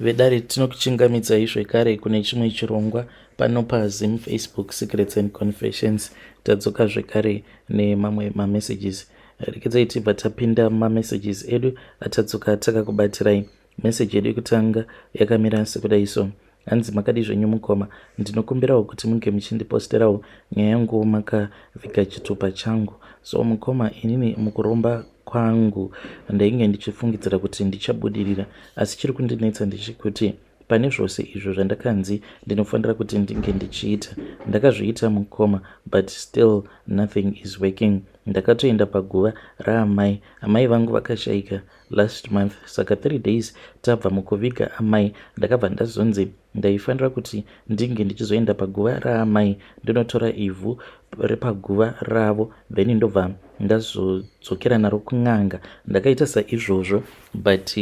Vedare tinokuchingamidzai zvekare kune chimwe chirongwa pano paZim Facebook Secrets and Confessions. Tadzoka zvekare nemamwe mamessages. Rekedzai tibva tapinda mamessages edu atadzoka takakubatirai. Message yedu yekutanga yakamira sekudai so: hanzi makadi zvenyu mukoma, ndinokumbirawo kuti munge muchindiposterawo nyaya yangu makaviga chitupa changu. So mukoma, inini mukuromba kwangu ndainge ndichifungidzira kuti ndichabudirira, asi chiri kundinetsa ndichikuti pane zvose izvo zvandakanzi ndinofanira kuti ndinge ndichiita ndakazviita mukoma, but still nothing is working. Ndakatoenda paguva raamai, amai vangu vakashayika last month, saka 3 days tabva mukuviga amai ndakabva ndazonzi ndaifanira kuti ndinge ndichizoenda paguva raamai ndinotora ivhu repaguva ravo, then ndobva ndazodzokera naro kun'anga. Ndakaita saizvozvo, but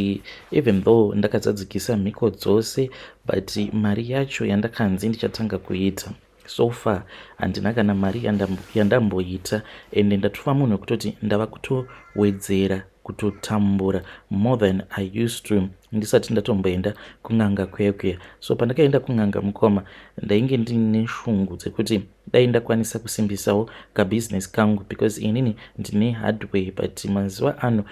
even though ndakadzadzikisa mhiko dzose, but mari yacho yandakanzi ndichatanga kuita so far handina kana mari yandamboita, ende ndatova munhu kutoti ndava kutowedzera kutotambura more than I used to ndisati ndatomboenda kun'anga kuya. So pandakaenda kun'anga mukoma, ndainge ndine shungu dzekuti dai ndakwanisa kusimbisawo kabusiness kangu, because inini ndine hardware, but mazuva ano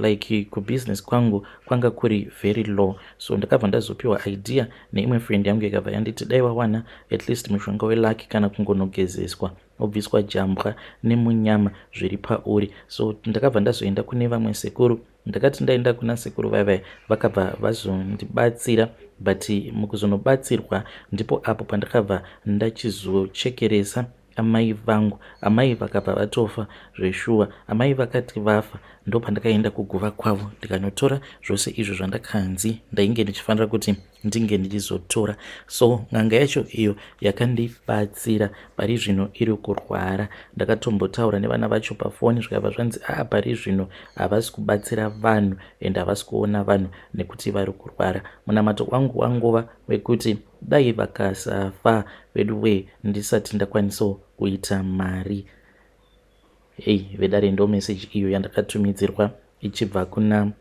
like kubusiness kwangu kwanga kuri very low. So ndakabva ndazopiwa idea neimwe friend yangu yakabva yanditi dai wawana at least mushonga welaki kana kungonogezeswa obviswa jambwa nemunyama zviri pauri. So ndakabva ndazoenda kune vamwe sekuru, ndakati ndaenda kuna sekuru vavai vakabva vazondibatsira, but mukuzonobatsirwa ndipo apo pandakabva ndachizochekeresa amai vangu. Amai vakabva vatofa zveshuwa, amai vakati vafa ndo pandakaenda kuguva kwavo ndikanotora zvose izvo zvandakanzi ndainge ndichifanira kuti ndinge ndichizotora. So n'anga yacho iyo yakandibatsira, pari zvino iri kurwara. Ndakatombotaura nevana vacho pafoni zvikabva zvanzi pari zvino havasi kubatsira vanhu ende havasi kuona vanhu nekuti vari kurwara. Munamato wangu wangova wekuti dai vakasafa vedu ndisati ndakwanisawo kuita mari. Vedare ndo message iyo yandakatumidzirwa ichibva kuna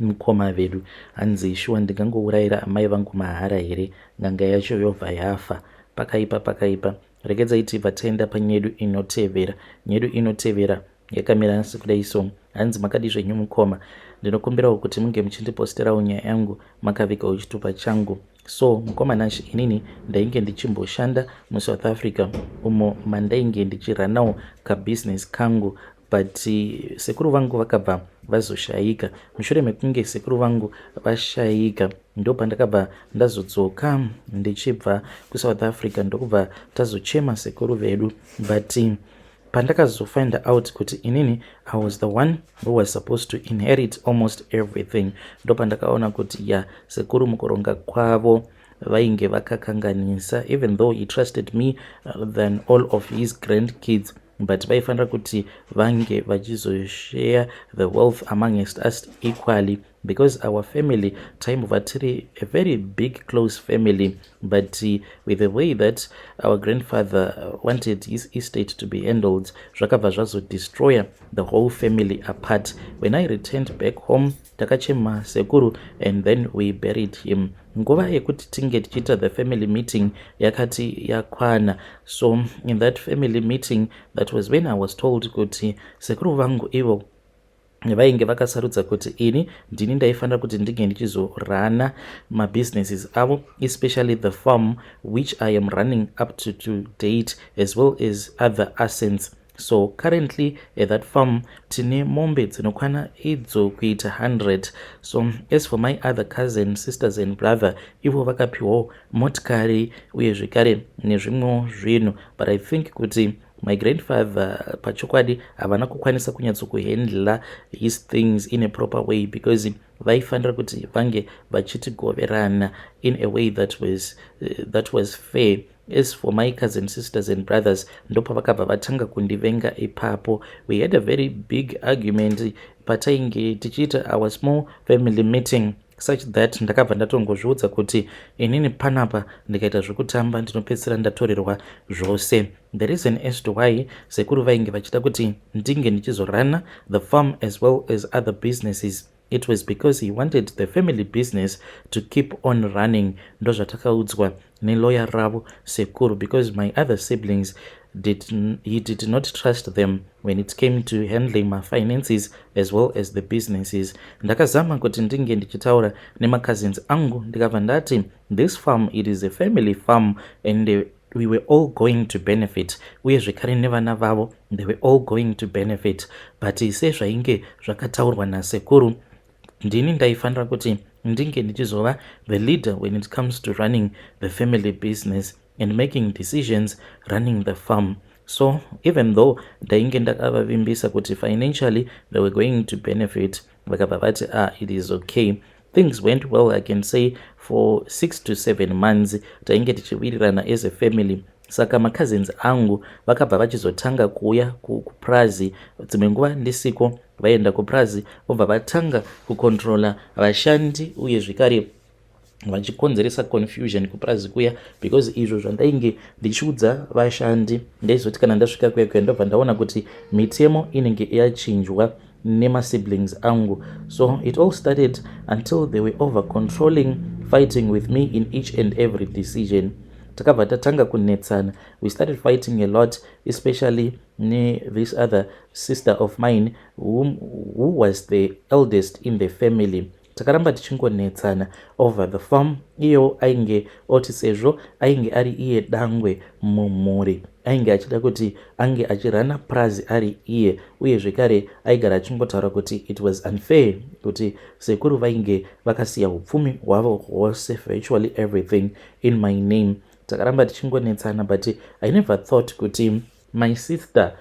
mukoma vedu. Hanzi shuwa ndingangourayira amai vangu mahara here, n'anga yacho yobva yafa. Pakaipa. Rekedzai tibva taenda panyedu inotevera. Nyedu inotevera yakamira sekudai so: hanzi makadi zvenyu mukoma, ndinokumbirawo kuti munge muchindiposterawo nyaya yangu makavigawo chitupa changu. So mukoma nashi, inini ndainge ndichimboshanda muSouth Africa umo mandainge ndichiranawo kabusiness kangu, but sekuru vangu vakabva vazoshayika. Mushure mekunge sekuru vangu vashayika ndo pandakabva ndazodzoka ndichibva kuSouth Africa ndokubva tazochema sekuru vedu, but pandakazofind out kuti inini I was the one who was supposed to inherit almost everything, ndo pandakaona kuti sekuru mukuronga kwavo vainge vakakanganisa, even though he trusted me than all of his grandkids, but vaifanira kuti vange vachizoshare the wealth amongst us equally, because our family taimubva tiri a very big close family, but with the way that our grandfather wanted his estate to be handled, zvakabva zvazodestroy the whole family apart. When I returned back home, takachema sekuru and then we buried him. Nguva yekuti tinge tichita the family meeting yakati yakwana. So in that family meeting, that was when I was told kuti sekuru vangu ivo vainge vakasarudza kuti ini ndini ndaifanira kuti ndinge ndichizorana mabusinesses avo, especially the farm which I am running up to date, as well as other assets. So currently at that farm tine mombe dzinokwana idzo kuita 100. So as for my other cousin, sisters and brother, ivo vakapiwawo motikari uye zvekare nezvimwewo zvinhu, but I think kuti my grandfather pachokwadi havana kukwanisa kunyatsokuhandla his things in a proper way, because vaifanira kuti vange vachitigoverana in a way that was fair. As for my cousin, sisters and brothers, ndopa vakabva vatanga kundivenga ipapo. We had a very big argument patainge tichiita our small family meeting, such that ndakabva ndatongozviudza kuti inini panapa ndikaita zvekutamba ndinopedzisira ndatorerwa zvose. The reason as to why sekuru vainge vachida kuti ndinge ndichizorana the farm as well as other businesses it was because he wanted the family business to keep on running. Ndozvatakaudzwa nelawyer ravo sekuru, because my other siblings he did not trust them when it came to handling my finances as well as the businesses. Ndakazama kuti ndinge ndichitaura nemacousins angu ndikabva ndati this farm, it is a family farm and we were all going to benefit, uye zvekare nevana vavo they were all going to benefit. But sezvainge zvakataurwa nasekuru, ndini ndaifanira kuti ndinge ndichizova the leader when it comes to running the family business and making decisions running the farm. So even though ndainge ndakavavimbisa kuti financially they were going to benefit, vakabva vati it is okay. Things went well, I can say, for 6 to 7 months tainge tichiwirirana as a family. Saka macousins angu vakabva vachizotanga kuuya kuprazi, dzimwe nguva ndisiko vaenda kuprazi vobva vatanga kukontrola vashandi uye zvikare vachikonzeresa confusion kuprazi kuya, because izvo zvandainge ndichiudza vashandi ndaizoti kana ndasvika kuya ndobva ndaona kuti mitemo inenge yachinjwa nema-siblings angu. So it all started until they were over controlling, fighting with me in each and every decision. Takabva tatanga kunetsana, we started fighting a lot, especially this other sister of mine who was the eldest in the family. Takaramba tichingonetsana over the farm. Iyo ainge oti sezvo ainge ari iye dangwe mumhuri, ainge achida kuti ange achirana prazi ari iye, uye zvekare aigara achingotaura kuti it was unfair kuti sekuru vainge vakasiya upfumi hwavo hwose, virtually everything in my name. Takaramba tichingonetsana, but I never thought kuti my sister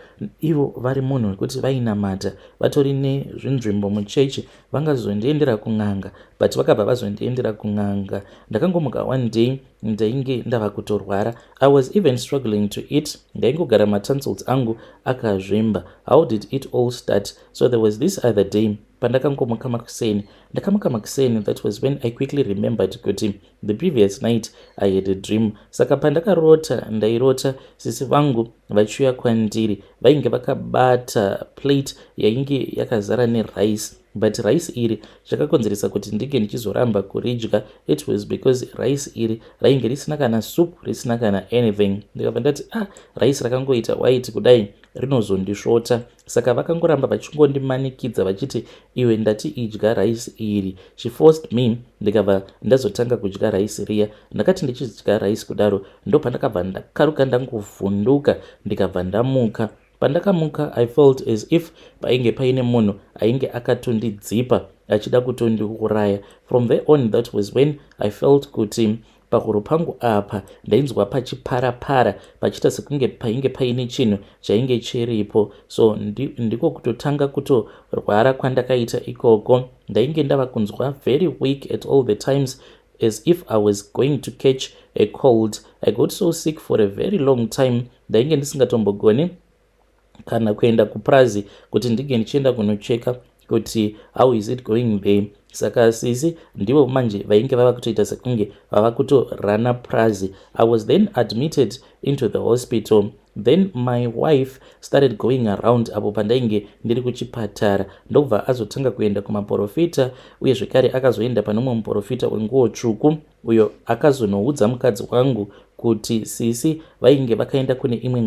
ivo vari munhu kuti vainamata vatori nezvinzvimbo muchechi vangazondiendera kun'anga, but vakabva vazondiendera kun'anga. Ndakangomuka one day ndainge ndava kutorwara. I was even struggling to eat, ndaingogara matonsils angu akazvimba. How did it all start? So there was this other day pandakangomuka makuseni, ndakamuka makuseni, that was when I quickly remembered kuti the previous night I had a dream. Saka pandakarota, ndairota sisi vangu vachiuya kwandiri, vainge vakabata plate yainge yakazara nerice, but rice iri zvakakonzeresa kuti ndinge ndichizoramba kuridya. It was because rice iri rainge risina kana soup, risina kana anything. Ndikabva ndati rice rakangoita white kudai rinozondisvota. Saka vakangoramba vachingondimanikidza vachiti iwe ndati idya rice iri. She forced me, ndikabva ndazotanga kudya rice riya. Ndakati ndichidya rice kudaro ndo pandakabva ndakaruka ndangovhunduka, ndikabva ndamuka. Pandakamuka I felt as if painge paine munhu ainge akatondidzipa achida kutondiuraya. From there on, that was when I felt kuti pahuro pangu apa ndainzwa pachipara-para, pachiita sekunge painge paine chinhu chainge chiripo. So ndiko kutotanga kutorwara kwandakaita ikoko. Ndainge ndava kunzwa very weak at all the times, as if I was going to catch a cold. I got so sick for a very long time. Ndainge ndisingatombogoni kana kuenda kuprazi kuti ndinge ndichienda kunocheka kuti how is it going there. Saka sisi ndivo manje vainge vava kutoita sekunge vava kutorana prazi. I was then admitted into the hospital. Then my wife started going around apo pandainge ndiri kuchipatara, ndobva azotanga kuenda kumaprofita, uye zvekare akazoenda pane mumwe muprofita wenguo tsvuku uyo akazonoudza mukadzi wangu kuti sisi vainge vakaenda kune imwe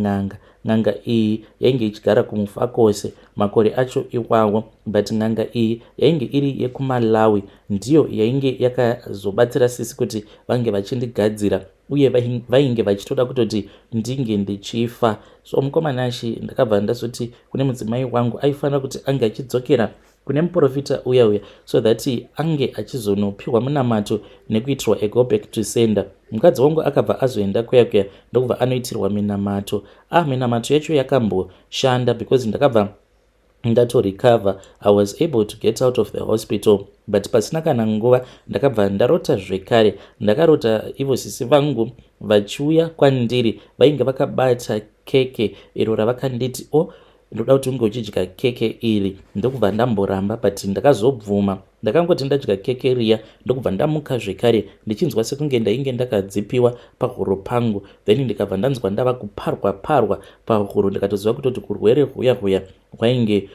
n'anga iyi yainge ichigara kumufakose makore acho iwawo, but n'anga iyi yainge iri yekuMalawi ndiyo yainge yakazobatsira sisi kuti vange vachindigadzira, uye vainge vachitoda kutoti ndinge ndichifa. So mukomanashi ndakabva ndazoti kune mudzimai wangu aifanira kuti ange achidzokera kune muprofita uya so that ange achizonopiwa munamato nekuitirwa a go back to sender. Mukadzi wangu akabva azoenda kuya ndokubva anoitirwa minamato. Minamato yacho yakamboshanda because ndakabva ndatorecover. I was able to get out of the hospital, but pasina kana nguva ndakabva ndarota zvekare. Ndakarota ivo sisi vangu vachiuya kwandiri vainge vakabata keke iro ravakanditi ndoda kuti unge uchidya keke iri. Ndokubva ndamboramba, but ndakazobvuma. Ndakangoti ndadya keke riya ndokubva ndamuka zvekare ndichinzwa sekunge ndainge ndakadzipiwa pahuro pangu. Then ndikabva ndanzwa ndava kuparwa pahuro, ndikatoziva kutoti kurwere huya hwainge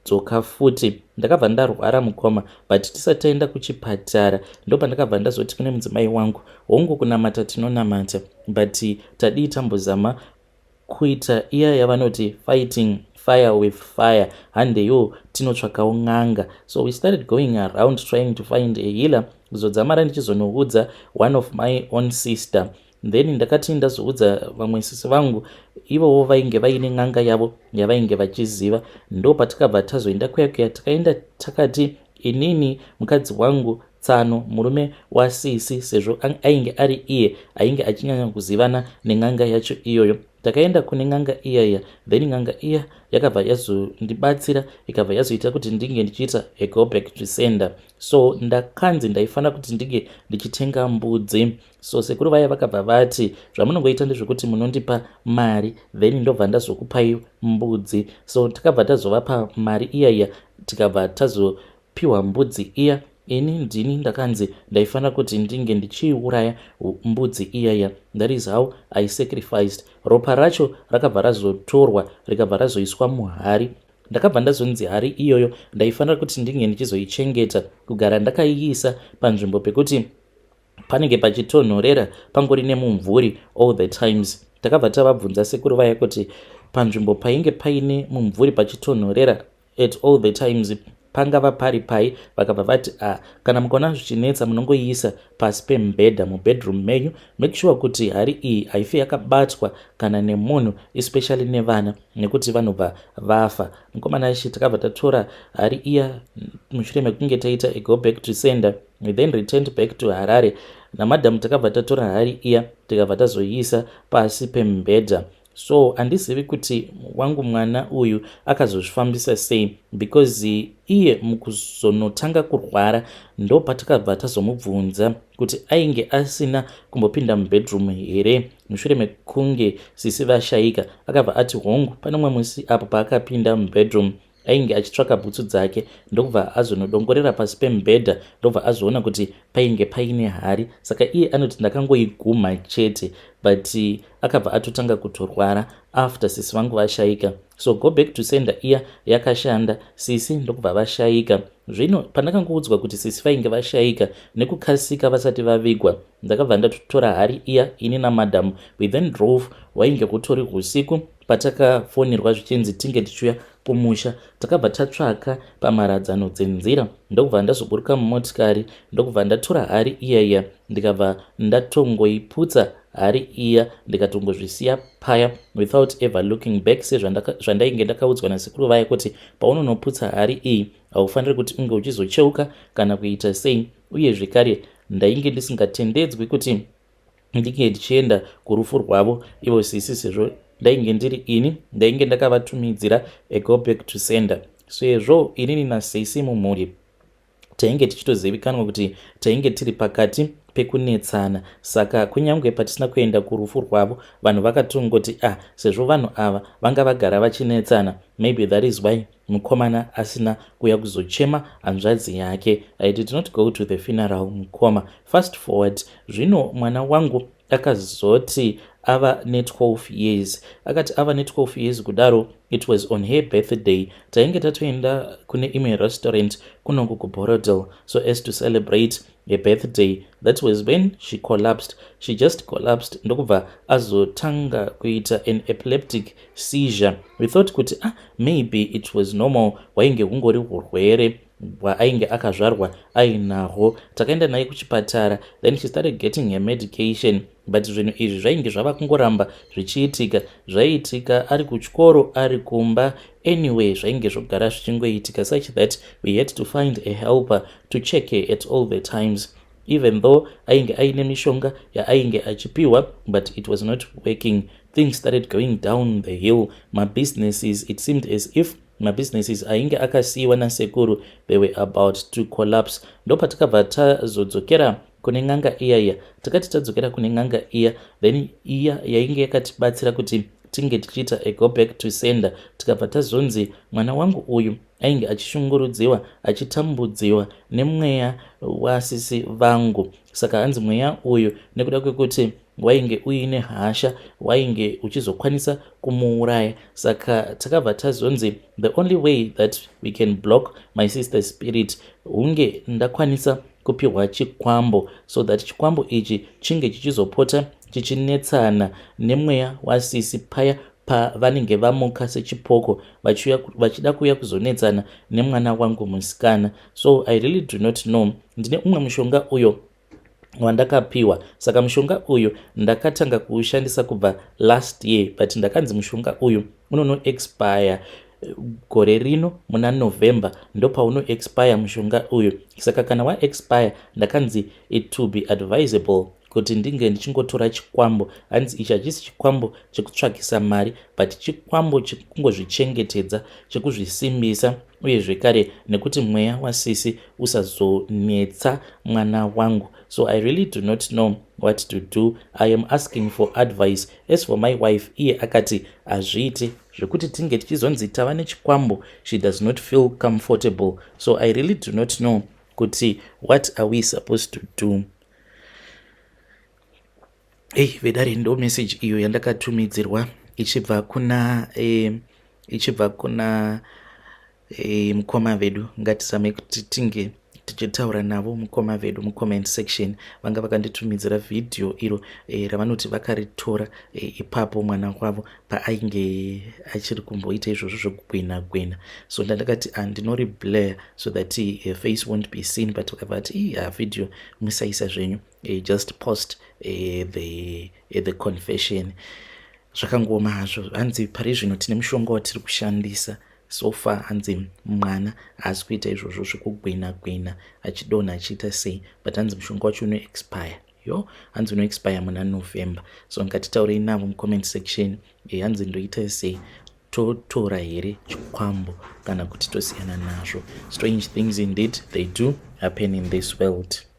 ndakadzoka futi, ndakabva ndarwara mukoma, but tisati taenda kuchipatara ndopandakabva ndazoti kune mudzimai wangu, hongu kunamata tinonamata, but tadii tambozama kuita iya yavanoti fighting fire with fire, handeyo tinotsvakawo n'anga. So we started going around trying to find a healer. Zodzamara ndichizonoudza one of my own sister, then ndakati ndazoudza vamwe sisi vangu, ivowo vainge vaine n'anga yavo yavainge vachiziva. Ndo patakabva tazoenda kuyakuya, takaenda takati inini mukadzi wangu Tsano, murume wasisi, sezvo ainge ari iye ainge achinyanya kuzivana nen'anga yacho iyoyo, takaenda kune n'anga iyaya. Then n'anga iya yakabva yazondibatsira, ikabva yazoita kuti ndinge ndichiita a go back to sender. So ndakanzi ndaifanira kuti ndinge ndichitenga mbudzi. So sekuru vaya vakabva vati zvamunongoita ndezvekuti munondipa mari, then ndobva ndazokupai mbudzi. So takabva tazovapa mari iyaya, tikabva tazopiwa mbudzi iya. Ini ndini ndakanzi ndaifanira kuti ndinge ndichiuraya mbudzi iyaya. That is how I sacrificed. Ropa racho rakabva razotorwa rikabva razoiswa muhari. Ndakabva ndazonzi hari iyoyo ndaifanira kuti ndinge ndichizoichengeta, kugara ndakaiisa panzvimbo pekuti panenge pachitonhorera, pangori nemumvuri all the times. Takabva tavabvunza sekuru vaya kuti panzvimbo painge paine mumvuri pachitonhorera at all the times pangava pari pai. Vakabva vati kana mukaona zvichinetsa munongoiisa pasi pemubhedha mubedroom menyu. Make sure kuti hari iyi haifi yakabatwa kana nemunhu, especially nevana, nekuti vanobva vafa. Mukomana achi takabva tatora hari iya mushure mekunge taita a go back to sender. We then returned back to Harare. Namadhamu takabva tatora hari iya tikabva tazoiisa pasi pemubhedha. So handizivi kuti wangu mwana uyu akazozvifambisa sei, because iye mukuzonotanga kurwara ndo patakabva tazomubvunza kuti ainge asina kumbopinda mubedroom here mushure mekunge sisi vashayika. Akabva ati hongu, pane mumwe musi apo paakapinda mubedroom ainge achitsvaka bhutsu dzake, ndokubva azonodongorera pasi pemubhedha, ndobva azoona kuti painge paine hari. Saka iye anoti ndakangoiguma chete, but akabva atotanga kutorwara after sisi vangu vashayika. So go back to sender iya yakashanda, sisi ndokubva vashayika. Zvino pandakangoudzwa kuti sisi vainge vashayika nekukasika vasati vavigwa, ndakabva ndatotora hari iya ini namadhamu. We then drove, wainge kutori usiku patakafonirwa zvichinzi tinge tichiuya kumusha. Takabva tatsvaka pamaradzano dzenzira, ndokubva ndazoburuka mumotikari, ndokubva ndatora hari iyaya ndikabva ndatongoiputsa hari iya ndikatongozvisiya paya without ever looking back, sezvandainge ndakaudzwa nasekuru vaya kuti paunonoputsa hari iyi haufaniri kuti unge uchizocheuka kana kuita sei. Uye zvekare ndainge ndisingatendedzwi kuti ndinge ndichienda kurufu rwavo ivo sisi, sezvo ndainge ndiri ini ndainge ndakavatumidzira a go back to sender. Sezvo inini nasisi mumhuri tainge tichitozivikanwa kuti tainge tiri pakati pekunetsana. Saka kunyange patisina kuenda kurufu rwavo, vanhu vakatongoti sezvo vanhu ava vanga vagara vachinetsana, maybe that is why mukomana asina kuya kuzochema hanzvadzi yake. I did not go to the funeral mukoma. Fast forward, zvino mwana wangu akazoti ava ne12 years. Akati ava ne12 years kudaro, it was on her birthday. Tainge tatoenda kune imwe restaurant kunongo kuBorodale, so as to celebrate her birthday. That was when she collapsed. She just collapsed, ndokubva azotanga kuita an epileptic seizure. We thought kuti maybe it was normal, wainge hungori urwere hwaainge akazvarwa ainahwo. Takaenda naye kuchipatara, then she started getting her medication, but zvinhu izvi zvainge zvava kungoramba zvichiitika. Zvaiitika ari kuchikoro, ari kumba, anyway zvainge zvogara zvichingoitika, such that we had to find a helper to check her at all the times. Even though ainge aine mishonga yaainge achipiwa, but it was not working. Things started going down the hill. My businesses, it seemed as if my businesses ainge akasiiwa nasekuru, they were about to collapse. Ndo patakabva tazodzokera kune n'anga iyaya. Takati tadzokera kune n'anga iya, then iya yainge yakatibatsira kuti tinge tichiita a go back to sender. Tikabva tazonzi mwana wangu uyu ainge achishungurudziwa, achitambudziwa nemweya wasisi vangu. Saka hanzi mweya uyu nekuda kwekuti wainge uine hasha, wainge uchizokwanisa kumuuraya. Saka takabva tazonzi the only way that we can block my sister's spirit hunge ndakwanisa kupiwa chikwambo, so that chikwambo ichi chinge chichizopota chichinetsana nemweya wasisi paya pavanenge vamuka sechipoko vachida kuuya kuzonetsana nemwana wangu musikana. So I really do not know. Ndine umwe mushonga uyo wandakapiwa, saka mushonga uyu ndakatanga kuushandisa kubva last year, but ndakanzi mushonga uyu unono expire gore rino muna November ndo pauno expire mushonga uyu. Saka kana wa expire ndakanzi it will be advisable kuti ndinge ndichingotora chikwambo. Hanzi ichi hachisi chikwambo chekutsvakisa mari, but chikwambo chekungozvichengetedza, chekuzvisimbisa, uye zvekare nekuti mweya wasisi usazonetsa mwana wangu. So I really do not know what to do. I am asking for advice. As for my wife, iye akati azviite zvekuti tinge tichizonzi tava nechikwambo, she does not feel comfortable. So I really do not know kuti what are we supposed to do. Vedare ndo message iyo yandakatumidzirwa ichibva kuna mukoma vedu. Ngatisame kuti tinge tichitaura navo mukoma vedu mucomment section. Vanga vakanditumidzira video iro ravanoti vakaritora ipapo mwana wavo paainge achiri kumboita izvozvo zvokugwena. So ndakati ndinoriblaya so that face won't be seen, but vakavati video musaisa zvenyu, just post the confession. Zvakangoma hazvo. Hanzi pari zvino tine mushonga watiri kushandisa so far. Hanzi mwana haasi kuita izvozvo zvokugwena achidonha achiita sei, but hanzi mushonga wacho uno expire. Hanzi uno expire muna November. So ngatitaurei navo mucomment section. Hanzi ndoita sei, totora here chikwambo kana kuti tosiyana nazvo. Strange things indeed they do happen in this world.